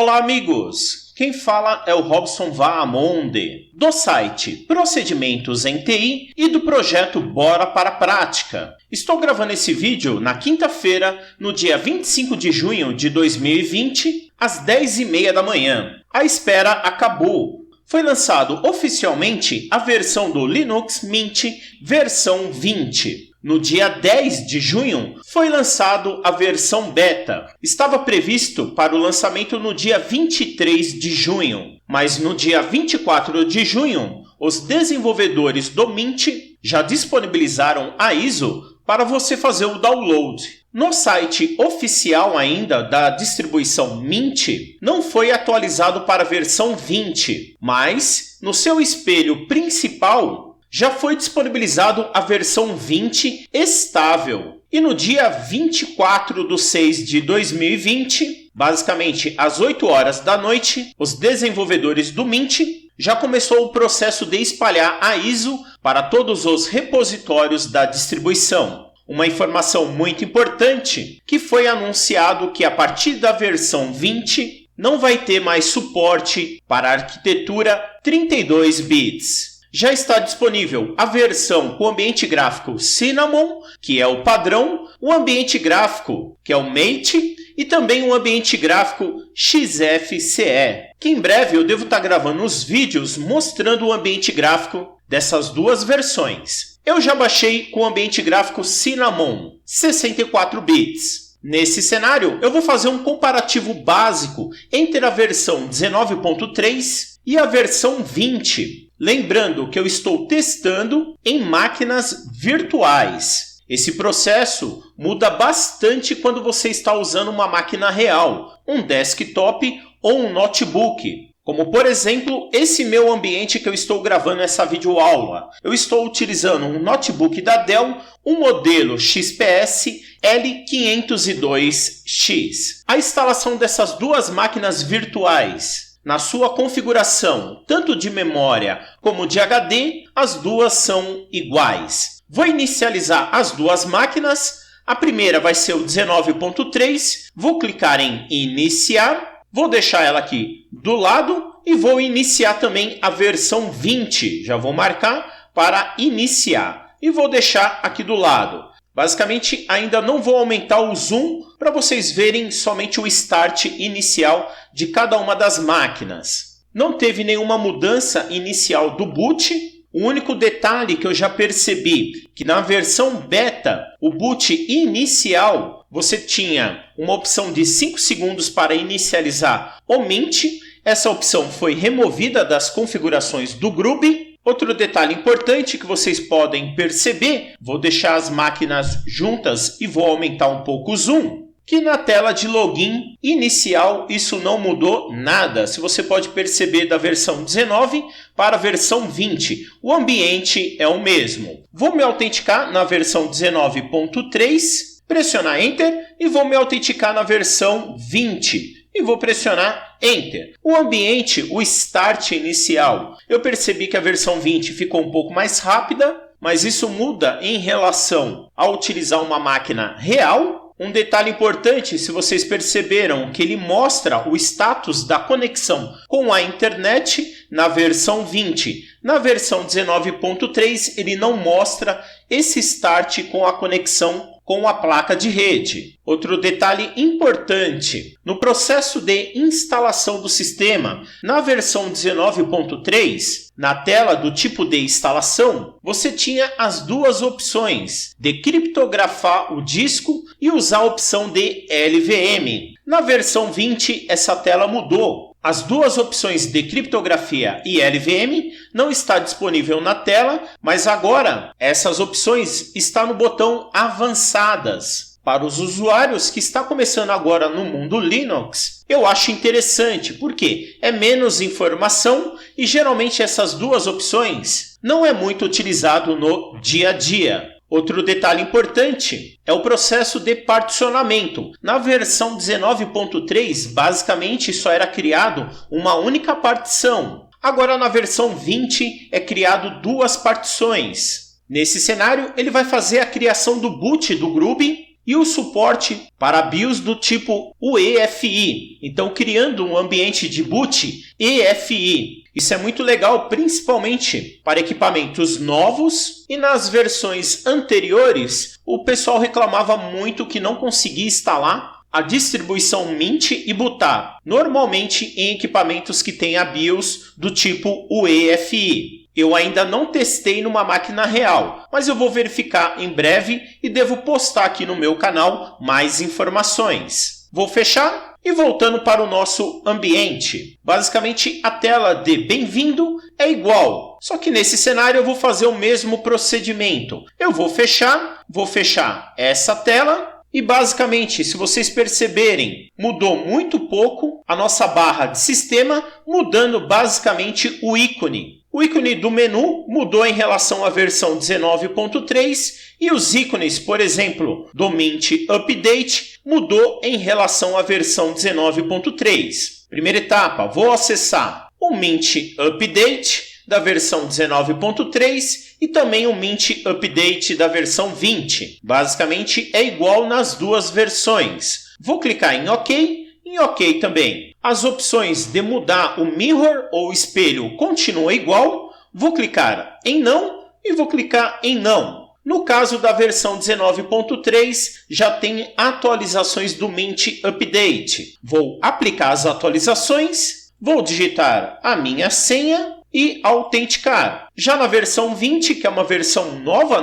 Olá, amigos! Quem fala é o Robson Vaamonde, do site Procedimentos em TI e do projeto Bora para a Prática. Estou gravando esse vídeo na quinta-feira, no dia 25 de junho de 2020, às 10h30 da manhã. A espera acabou. Foi lançado oficialmente a versão do Linux Mint versão 20. No dia 10 de junho, foi lançado a versão beta. Estava previsto para o lançamento no dia 23 de junho, mas no dia 24 de junho, os desenvolvedores do Mint já disponibilizaram a ISO para você fazer o download. No site oficial ainda da distribuição Mint, não foi atualizado para a versão 20, mas no seu espelho principal já foi disponibilizado a versão 20 estável. E no dia 24 de 6 de 2020, basicamente às 8 horas da noite, os desenvolvedores do Mint já começou o processo de espalhar a ISO para todos os repositórios da distribuição. Uma informação muito importante, que foi anunciado que a partir da versão 20 não vai ter mais suporte para a arquitetura 32 bits. Já está disponível a versão com ambiente gráfico Cinnamon, que é o padrão, o ambiente gráfico, que é o Mate, e também o ambiente gráfico XFCE, que em breve eu devo estar gravando os vídeos mostrando o ambiente gráfico dessas duas versões. Eu já baixei com o ambiente gráfico Cinnamon, 64 bits. Nesse cenário, eu vou fazer um comparativo básico entre a versão 19.3 e a versão 20. Lembrando que eu estou testando em máquinas virtuais. Esse processo muda bastante quando você está usando uma máquina real, um desktop ou um notebook. Como, por exemplo, esse meu ambiente que eu estou gravando essa videoaula. Eu estou utilizando um notebook da Dell, um modelo XPS L502X. A instalação dessas duas máquinas virtuais na sua configuração, tanto de memória como de HD, as duas são iguais. Vou inicializar as duas máquinas. A primeira vai ser o 19.3. Vou clicar em iniciar. Vou deixar ela aqui do lado e vou iniciar também a versão 20. Já vou marcar para iniciar e vou deixar aqui do lado. Basicamente, ainda não vou aumentar o zoom para vocês verem somente o start inicial de cada uma das máquinas. Não teve nenhuma mudança inicial do boot. O único detalhe que eu já percebi que na versão beta, o boot inicial, você tinha uma opção de 5 segundos para inicializar o Mint. Essa opção foi removida das configurações do Groovy. Outro detalhe importante que vocês podem perceber, vou deixar as máquinas juntas e vou aumentar um pouco o zoom, que na tela de login inicial isso não mudou nada. Se você pode perceber da versão 19 para a versão 20, o ambiente é o mesmo. Vou me autenticar na versão 19.3, pressionar Enter e vou me autenticar na versão 20. E vou pressionar Enter. O ambiente, o start inicial, eu percebi que a versão 20 ficou um pouco mais rápida, mas isso muda em relação a utilizar uma máquina real. Um detalhe importante, se vocês perceberam, que ele mostra o status da conexão com a internet na versão 20. Na versão 19.3 ele não mostra esse start com a conexão com a placa de rede. Outro detalhe importante, no processo de instalação do sistema, na versão 19.3, na tela do tipo de instalação, você tinha as duas opções de criptografar o disco e usar a opção de LVM. Na versão 20, essa tela mudou. As duas opções de criptografia e LVM não está disponível na tela, mas agora essas opções estão no botão Avançadas. Para os usuários que estão começando agora no mundo Linux, eu acho interessante, porque é menos informação e geralmente essas duas opções não é muito utilizado no dia a dia. Outro detalhe importante é o processo de particionamento. Na versão 19.3, basicamente só era criado uma única partição. Agora na versão 20 é criado duas partições. Nesse cenário, ele vai fazer a criação do boot do Groovy e o suporte para BIOS do tipo UEFI. Então, criando um ambiente de boot EFI. Isso é muito legal, principalmente para equipamentos novos, e nas versões anteriores o pessoal reclamava muito que não conseguia instalar a distribuição Mint e bootar, normalmente em equipamentos que têm a BIOS do tipo UEFI. Eu ainda não testei numa máquina real, mas eu vou verificar em breve e devo postar aqui no meu canal mais informações. Vou fechar e voltando para o nosso ambiente. Basicamente a tela de bem-vindo é igual, só que nesse cenário eu vou fazer o mesmo procedimento. Eu vou fechar essa tela. E basicamente, se vocês perceberem, mudou muito pouco a nossa barra de sistema, mudando basicamente o ícone. O ícone do menu mudou em relação à versão 19.3 e os ícones, por exemplo, do Mint Update mudou em relação à versão 19.3. Primeira etapa, vou acessar o Mint Update da versão 19.3 e também o Mint Update da versão 20. Basicamente é igual nas duas versões. Vou clicar em OK também. As opções de mudar o mirror ou espelho continuam igual. Vou clicar em não e vou clicar em não. No caso da versão 19.3, já tem atualizações do Mint Update. Vou aplicar as atualizações, vou digitar a minha senha e autenticar. Já na versão 20, que é uma versão nova,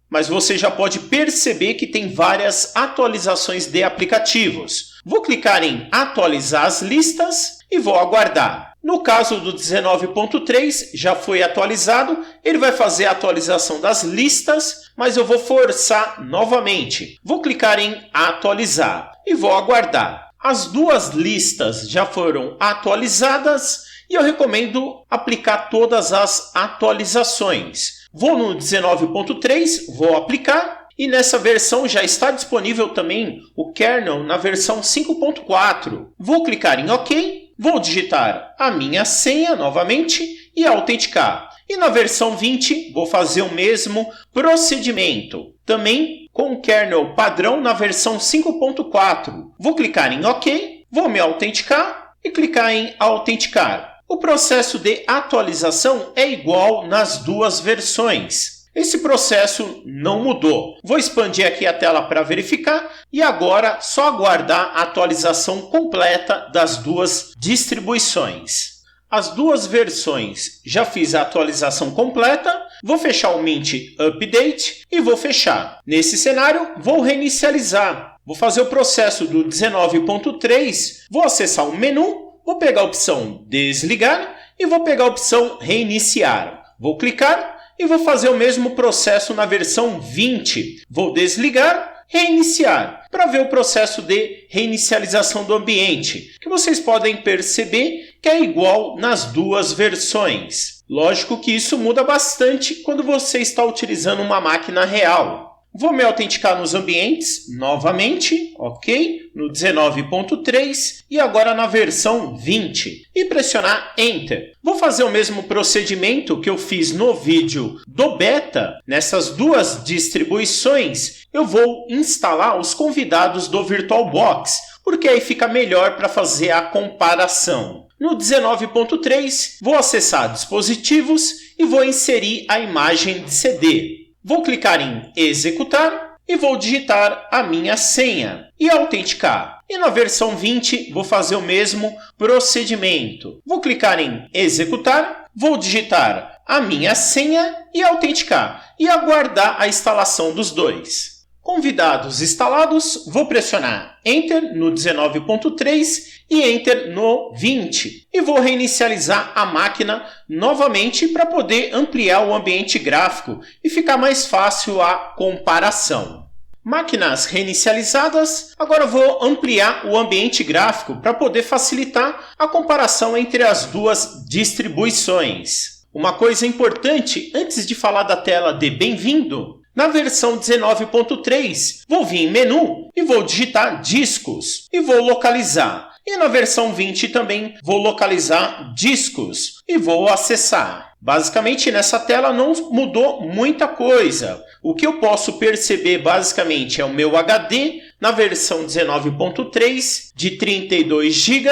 mas você já pode perceber que tem várias atualizações de aplicativos. Vou clicar em atualizar as listas e vou aguardar. No caso do 19.3, já foi atualizado, ele vai fazer a atualização das listas, mas eu vou forçar novamente. Vou clicar em atualizar e vou aguardar. As duas listas já foram atualizadas e eu recomendo aplicar todas as atualizações. Vou no 19.3, vou aplicar e nessa versão já está disponível também o kernel na versão 5.4. Vou clicar em OK, vou digitar a minha senha novamente e autenticar. E na versão 20 vou fazer o mesmo procedimento, também com o kernel padrão na versão 5.4. Vou clicar em OK, vou me autenticar e clicar em autenticar. O processo de atualização é igual nas duas versões. Esse processo não mudou. Vou expandir aqui a tela para verificar e agora só aguardar a atualização completa das duas distribuições. As duas versões já fiz a atualização completa, vou fechar o Mint Update e vou fechar. Nesse cenário, vou reinicializar. Vou fazer o processo do 19.3, vou acessar o menu, vou pegar a opção desligar e vou pegar a opção reiniciar. Vou clicar e vou fazer o mesmo processo na versão 20. Vou desligar, reiniciar, para ver o processo de reinicialização do ambiente, que vocês podem perceber que é igual nas duas versões. Lógico que isso muda bastante quando você está utilizando uma máquina real. Vou me autenticar nos ambientes novamente, ok? No 19.3 e agora na versão 20 e pressionar Enter. Vou fazer o mesmo procedimento que eu fiz no vídeo do beta. Nessas duas distribuições, eu vou instalar os convidados do VirtualBox, porque aí fica melhor para fazer a comparação. No 19.3, vou acessar dispositivos e vou inserir a imagem de CD. Vou clicar em executar e vou digitar a minha senha e autenticar. E na versão 20 vou fazer o mesmo procedimento. Vou clicar em executar, vou digitar a minha senha e autenticar e aguardar a instalação dos dois. Convidados instalados, vou pressionar Enter no 19.3 e Enter no 20. E vou reinicializar a máquina novamente para poder ampliar o ambiente gráfico e ficar mais fácil a comparação. Máquinas reinicializadas, agora vou ampliar o ambiente gráfico para poder facilitar a comparação entre as duas distribuições. Uma coisa importante antes de falar da tela de bem-vindo, na versão 19.3, vou vir em menu e vou digitar discos e vou localizar. E na versão 20 também vou localizar discos e vou acessar. Basicamente nessa tela não mudou muita coisa. o que eu posso perceber basicamente é o meu HD na versão 19.3 de 32 GB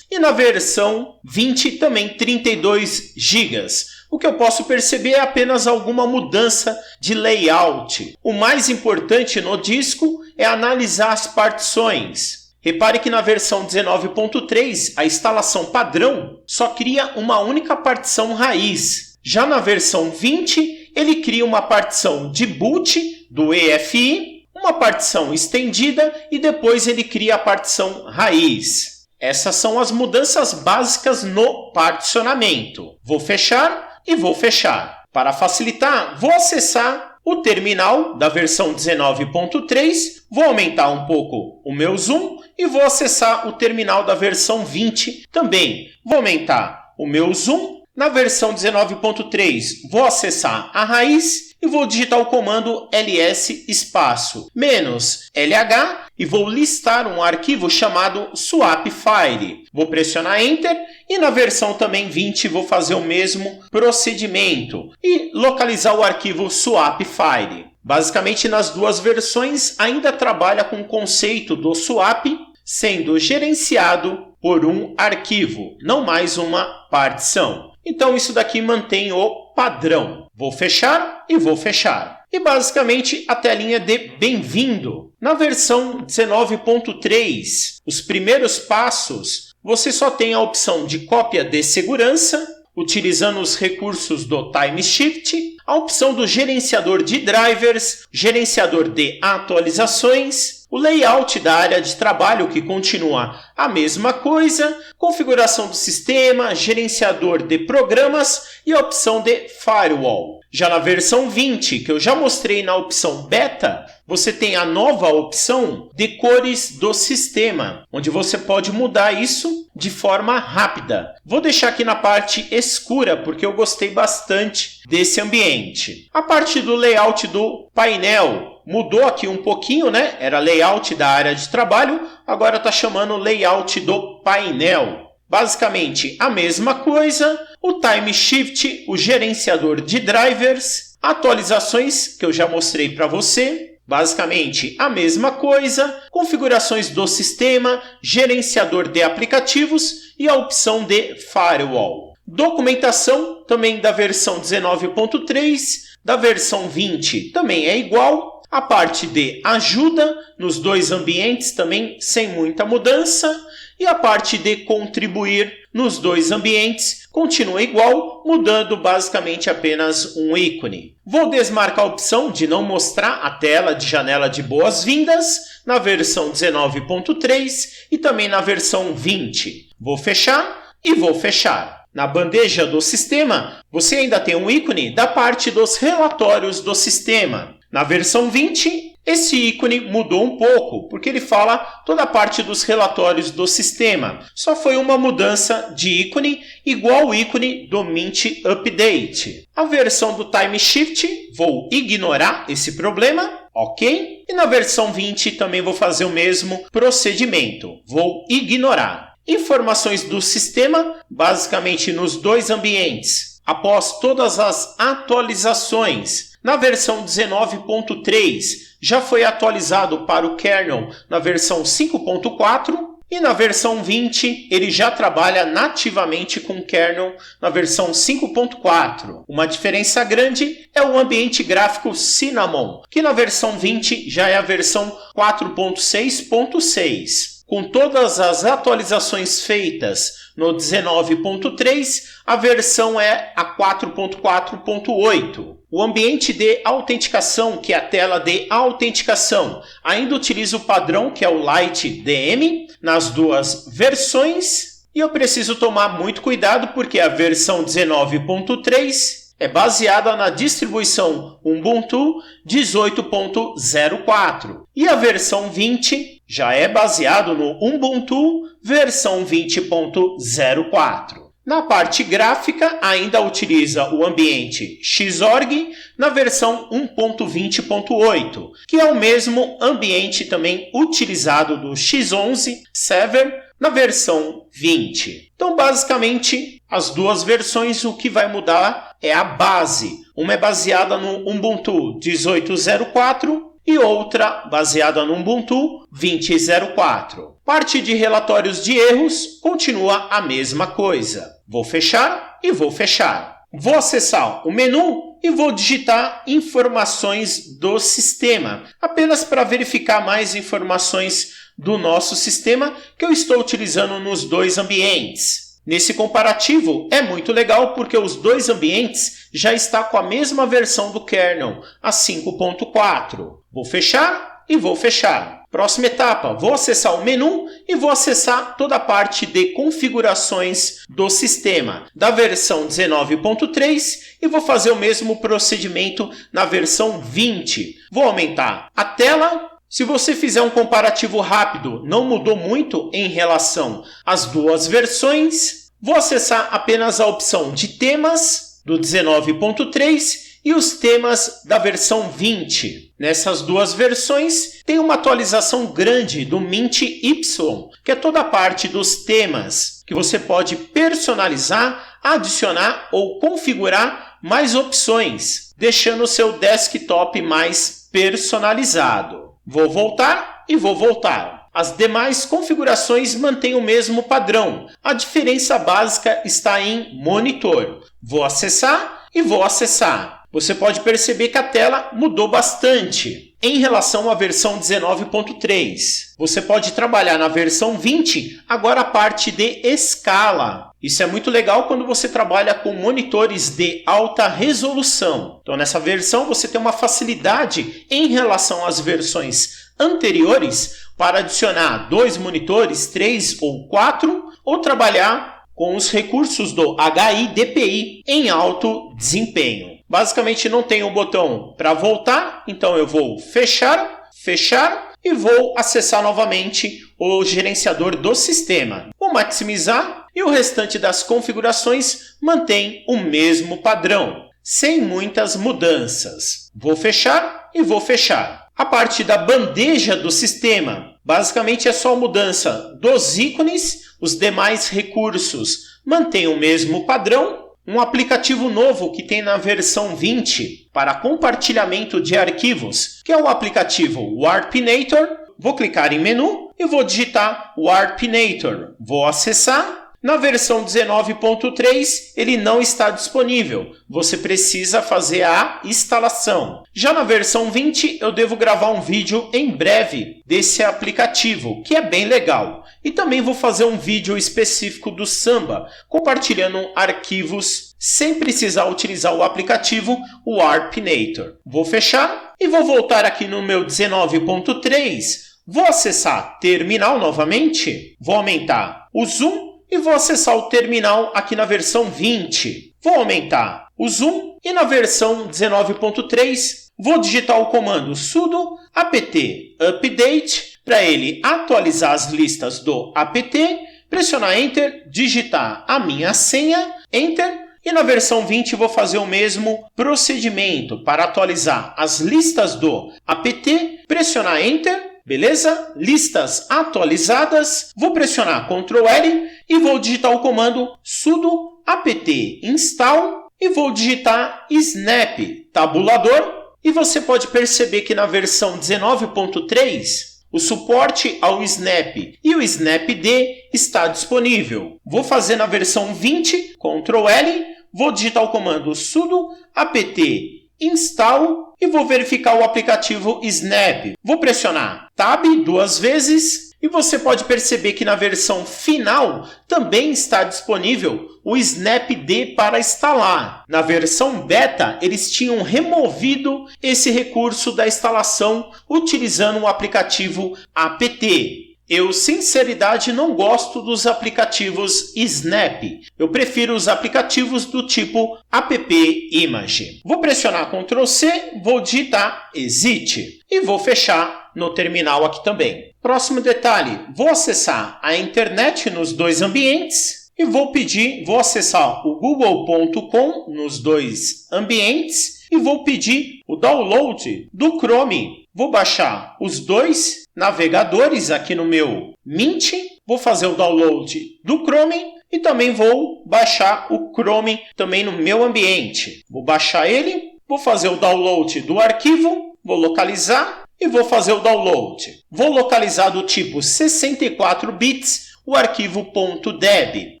e na versão 20 também 32 GB. O que eu posso perceber é apenas alguma mudança de layout. O mais importante no disco é analisar as partições. Repare que na versão 19.3 a instalação padrão só cria uma única partição raiz. Já na versão 20 ele cria uma partição de boot do EFI, uma partição estendida e depois ele cria a partição raiz. Essas são as mudanças básicas no particionamento. Vou fechar e vou fechar. Para facilitar, vou acessar o terminal da versão 19.3, vou aumentar um pouco o meu zoom e vou acessar o terminal da versão 20 também. Vou aumentar o meu zoom. Na versão 19.3, vou acessar a raiz e vou digitar o comando ls espaço menos lh e vou listar um arquivo chamado swapfile. Vou pressionar Enter e na versão também 20 vou fazer o mesmo procedimento e localizar o arquivo swapfile. Basicamente, nas duas versões ainda trabalha com o conceito do swap sendo gerenciado por um arquivo, não mais uma partição. Então, isso daqui mantém o padrão. Vou fechar e vou fechar. E, basicamente, a telinha de bem-vindo. Na versão 19.3, os primeiros passos, você só tem a opção de cópia de segurança, utilizando os recursos do Time Shift, a opção do gerenciador de drivers, gerenciador de atualizações, o layout da área de trabalho que continua a mesma coisa, configuração do sistema, gerenciador de programas e a opção de firewall. Já na versão 20, que eu já mostrei na opção beta, você tem a nova opção de cores do sistema, onde você pode mudar isso de forma rápida. Vou deixar aqui na parte escura, porque eu gostei bastante desse ambiente. A parte do layout do painel mudou aqui um pouquinho, né? Era layout da área de trabalho, agora está chamando layout do painel. Basicamente a mesma coisa, o Time Shift, o gerenciador de drivers, atualizações que eu já mostrei para você. Basicamente a mesma coisa, configurações do sistema, gerenciador de aplicativos e a opção de firewall. Documentação também da versão 19.3, da versão 20 também é igual. A parte de ajuda nos dois ambientes também sem muita mudança. E a parte de contribuir nos dois ambientes continua igual, mudando basicamente apenas um ícone. Vou desmarcar a opção de não mostrar a tela de janela de boas-vindas na versão 19.3 e também na versão 20. Vou fechar e vou fechar. Na bandeja do sistema, você ainda tem um ícone da parte dos relatórios do sistema. Na versão 20, esse ícone mudou um pouco, porque ele fala toda a parte dos relatórios do sistema. Só foi uma mudança de ícone, igual o ícone do Mint Update. A versão do Time Shift, vou ignorar esse problema, ok? E na versão 20 também vou fazer o mesmo procedimento, vou ignorar. Informações do sistema, basicamente nos dois ambientes. Após todas as atualizações, na versão 19.3 já foi atualizado para o kernel na versão 5.4 e na versão 20 ele já trabalha nativamente com o kernel na versão 5.4. Uma diferença grande é o ambiente gráfico Cinnamon, que na versão 20 já é a versão 4.6.6. Com todas as atualizações feitas no 19.3, a versão é a 4.4.8. O ambiente de autenticação, que é a tela de autenticação, ainda utiliza o padrão que é o Lite DM nas duas versões. E eu preciso tomar muito cuidado porque a versão 19.3 é baseada na distribuição Ubuntu 18.04 e a versão 20 já é baseado no Ubuntu versão 20.04. Na parte gráfica, ainda utiliza o ambiente Xorg na versão 1.20.8, que é o mesmo ambiente também utilizado do X11 Server na versão 20. Então, basicamente, as duas versões, o que vai mudar é a base. Uma é baseada no Ubuntu 18.04 e outra baseada no Ubuntu 20.04. Parte de relatórios de erros continua a mesma coisa. Vou fechar e vou fechar. Vou acessar o menu e vou digitar informações do sistema, apenas para verificar mais informações do nosso sistema que eu estou utilizando nos dois ambientes. Nesse comparativo é muito legal porque os dois ambientes já estão com a mesma versão do kernel, a 5.4. Vou fechar e vou fechar. Próxima etapa, vou acessar o menu e vou acessar toda a parte de configurações do sistema, da versão 19.3 e vou fazer o mesmo procedimento na versão 20. Vou aumentar a tela. Se você fizer um comparativo rápido, não mudou muito em relação às duas versões. Vou acessar apenas a opção de temas do 19.3 e os temas da versão 20. Nessas duas versões, tem uma atualização grande do Mint Y, que é toda a parte dos temas, que você pode personalizar, adicionar ou configurar mais opções, deixando o seu desktop mais personalizado. Vou voltar e vou voltar. As demais configurações mantêm o mesmo padrão. A diferença básica está em monitor. Vou acessar e vou acessar. Você pode perceber que a tela mudou bastante em relação à versão 19.3. Você pode trabalhar na versão 20, agora a parte de escala. Isso é muito legal quando você trabalha com monitores de alta resolução. Então, nessa versão, você tem uma facilidade em relação às versões anteriores para adicionar 2 monitores, 3 ou 4, ou trabalhar com os recursos do HIDPI em alto desempenho. Basicamente, não tem um botão para voltar, então eu vou fechar, fechar e vou acessar novamente o gerenciador do sistema. Vou maximizar e o restante das configurações mantém o mesmo padrão, sem muitas mudanças. Vou fechar e vou fechar. A parte da bandeja do sistema, basicamente é só mudança dos ícones, os demais recursos mantêm o mesmo padrão. Um aplicativo novo que tem na versão 20 para compartilhamento de arquivos, que é o aplicativo Warpinator. Vou clicar em menu e vou digitar Warpinator. Vou acessar. Na versão 19.3 ele não está disponível. Você precisa fazer a instalação. Já na versão 20 eu devo gravar um vídeo em breve desse aplicativo, que é bem legal. E também vou fazer um vídeo específico do Samba, compartilhando arquivos sem precisar utilizar o aplicativo Warpinator. Vou fechar e vou voltar aqui no meu 19.3. Vou acessar Terminal novamente. Vou aumentar o zoom e vou acessar o terminal aqui na versão 20. Vou aumentar o zoom e na versão 19.3 vou digitar o comando sudo apt update para ele atualizar as listas do apt, pressionar Enter, digitar a minha senha, Enter, e na versão 20 vou fazer o mesmo procedimento para atualizar as listas do apt, pressionar Enter. Beleza? Listas atualizadas. Vou pressionar Ctrl L e vou digitar o comando sudo apt install e vou digitar snap tabulador. E você pode perceber que na versão 19.3 o suporte ao snap e o snapd está disponível. Vou fazer na versão 20, Ctrl L, vou digitar o comando sudo apt install e vou verificar o aplicativo Snap. Vou pressionar Tab 2 vezes e você pode perceber que na versão final também está disponível o snapd para instalar. Na versão beta, eles tinham removido esse recurso da instalação utilizando o aplicativo apt. Eu, sinceridade, não gosto dos aplicativos Snap. Eu prefiro os aplicativos do tipo app-image. Vou pressionar Ctrl C, vou digitar Exit e vou fechar no terminal aqui também. Próximo detalhe, vou acessar a internet nos dois ambientes e vou acessar o google.com nos dois ambientes e vou pedir o download do Chrome. Vou baixar os dois navegadores aqui no meu Mint, vou fazer o download do Chrome e também vou baixar o Chrome também no meu ambiente. Vou baixar ele vou fazer o download do arquivo, vou localizar e vou fazer o download. Vou localizar do tipo 64 bits o arquivo .deb.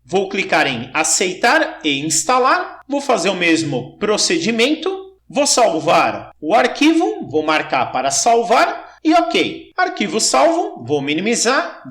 Vou clicar em aceitar e instalar, vou fazer o mesmo procedimento, vou salvar o arquivo, vou marcar para salvar e ok. Arquivo salvo, vou minimizar,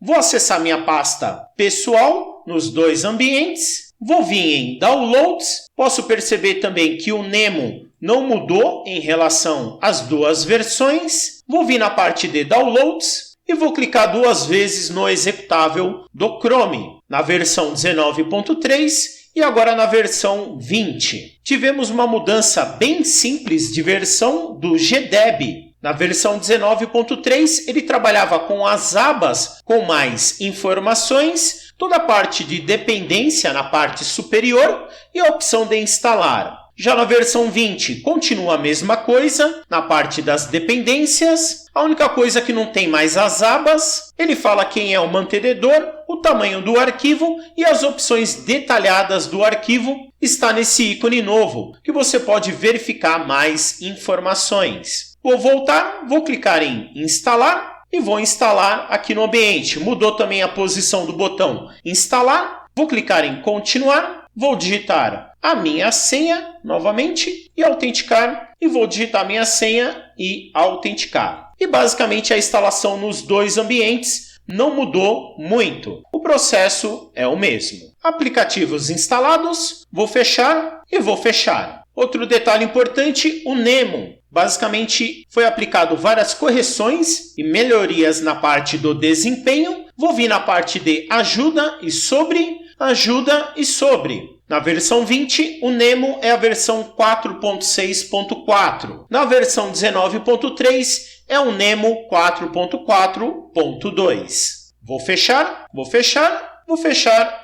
vou acessar minha pasta pessoal nos dois ambientes, vou vir em Downloads, posso perceber também que o Nemo não mudou em relação às duas versões, vou vir na parte de Downloads e vou clicar duas vezes no executável do Chrome, na versão 19.3 e agora na versão 20. Tivemos uma mudança bem simples de versão do GDEB. Na versão 19.3, ele trabalhava com as abas com mais informações, toda a parte de dependência na parte superior e a opção de instalar. Já na versão 20, continua a mesma coisa, na parte das dependências. A única coisa que não tem mais as abas, ele fala quem é o mantenedor, o tamanho do arquivo e as opções detalhadas do arquivo está nesse ícone novo, que você pode verificar mais informações. Vou voltar, vou clicar em instalar e vou instalar aqui no ambiente. Mudou também a posição do botão instalar, vou clicar em continuar, vou digitar a minha senha novamente e autenticar e vou digitar minha senha e autenticar. E basicamente a instalação nos dois ambientes não mudou muito. O processo é o mesmo. Aplicativos instalados, vou fechar e vou fechar. Outro detalhe importante, o Nemo. Basicamente, foi aplicado várias correções e melhorias na parte do desempenho. Vou vir na parte de ajuda e sobre. Na versão 20, o Nemo é a versão 4.6.4. Na versão 19.3, é o Nemo 4.4.2. Vou fechar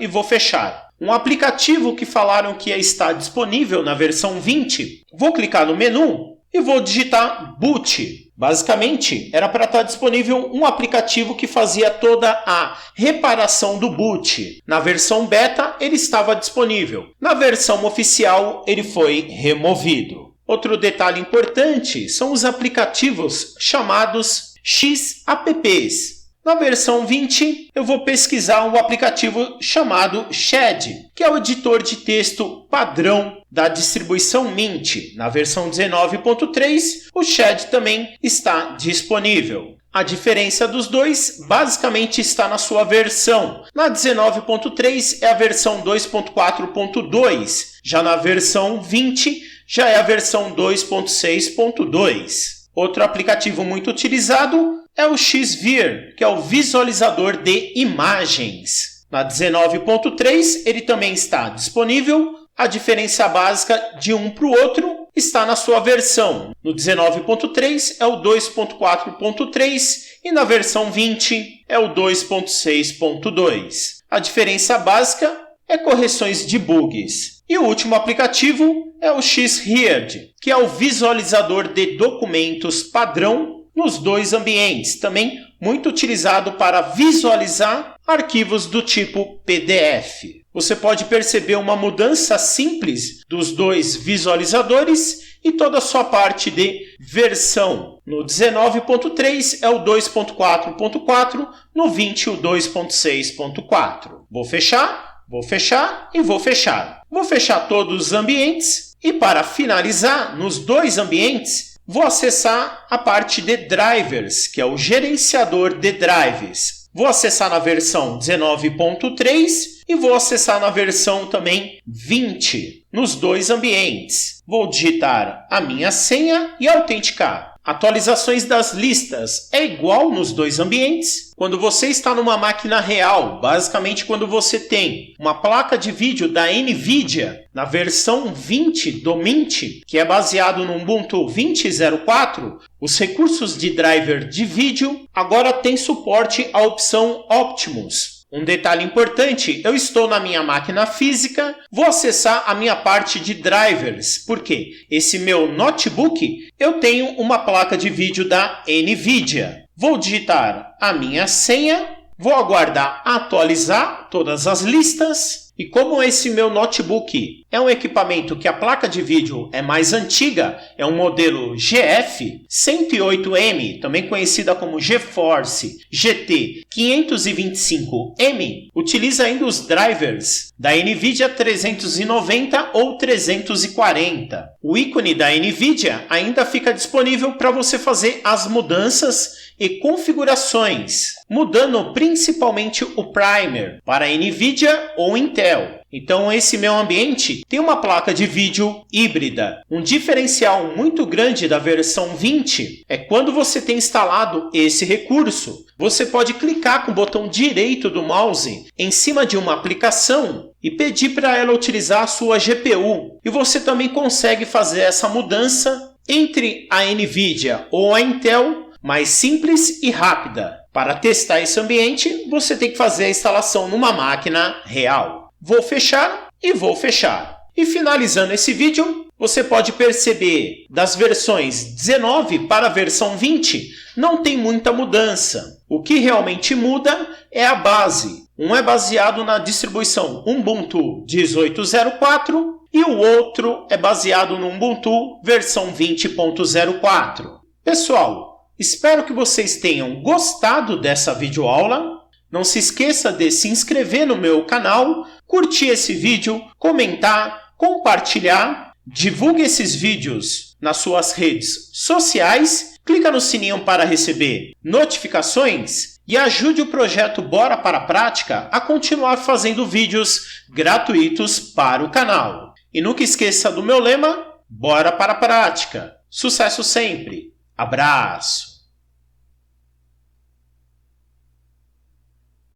e vou fechar. Um aplicativo que falaram que ia estar disponível na versão 20, vou clicar no menu e vou digitar boot. Basicamente, era para estar disponível um aplicativo que fazia toda a reparação do boot. Na versão beta, ele estava disponível. Na versão oficial, ele foi removido. Outro detalhe importante são os aplicativos chamados XApps. Na versão 20, eu vou pesquisar um aplicativo chamado Shed, que é o editor de texto padrão da distribuição Mint. Na versão 19.3, o Shed também está disponível. A diferença dos dois basicamente está na sua versão. Na 19.3 é a versão 2.4.2, já na versão 20 já é a versão 2.6.2. Outro aplicativo muito utilizado é o Xvier, que é o visualizador de imagens. Na 19.3 ele também está disponível. A diferença básica de um para o outro está na sua versão. No 19.3 é o 2.4.3 e na versão 20 é o 2.6.2. A diferença básica é correções de bugs. E o último aplicativo é o Xhead, que é o visualizador de documentos padrão nos dois ambientes, também muito utilizado para visualizar arquivos do tipo PDF. Você pode perceber uma mudança simples dos dois visualizadores e toda a sua parte de versão. No 19.3 é o 2.4.4, no 20 o 2.6.4. Vou fechar e vou fechar. Vou fechar todos os ambientes e para finalizar, nos dois ambientes, vou acessar a parte de drivers, que é o gerenciador de drives. Vou acessar na versão 19.3 e vou acessar na versão também 20, nos dois ambientes. Vou digitar a minha senha e autenticar. Atualizações das listas é igual nos dois ambientes. Quando você está numa máquina real, basicamente quando você tem uma placa de vídeo da NVIDIA na versão 20 do Mint, que é baseado no Ubuntu 20.04, os recursos de driver de vídeo agora têm suporte à opção Optimus. Um detalhe importante, eu estou na minha máquina física, vou acessar a minha parte de drivers, porque esse meu notebook, eu tenho uma placa de vídeo da NVIDIA. Vou digitar a minha senha, vou aguardar atualizar todas as listas E como esse meu notebook é um equipamento que a placa de vídeo é mais antiga, é um modelo GF 108M, também conhecida como GeForce GT 525M, utiliza ainda os drivers da NVIDIA 390 ou 340. O ícone da NVIDIA ainda fica disponível para você fazer as mudanças e configurações, mudando principalmente o primer para NVIDIA ou Intel. Então esse meu ambiente tem uma placa de vídeo híbrida. Um diferencial muito grande da versão 20 é quando você tem instalado esse recurso. Você pode clicar com o botão direito do mouse em cima de uma aplicação e pedir para ela utilizar a sua GPU. E você também consegue fazer essa mudança entre a NVIDIA ou a Intel mais simples e rápida. Para testar esse ambiente, você tem que fazer a instalação numa máquina real. Vou fechar e vou fechar. E finalizando esse vídeo, você pode perceber das versões 19 para a versão 20, não tem muita mudança. O que realmente muda é a base. Um é baseado na distribuição Ubuntu 18.04 e o outro é baseado no Ubuntu versão 20.04. Pessoal, espero que vocês tenham gostado dessa videoaula. Não se esqueça de se inscrever no meu canal, curtir esse vídeo, comentar, compartilhar, divulgue esses vídeos nas suas redes sociais, clica no sininho para receber notificações e ajude o projeto Bora para a Prática a continuar fazendo vídeos gratuitos para o canal. E nunca esqueça do meu lema, Bora para a Prática. Sucesso sempre! Abraço!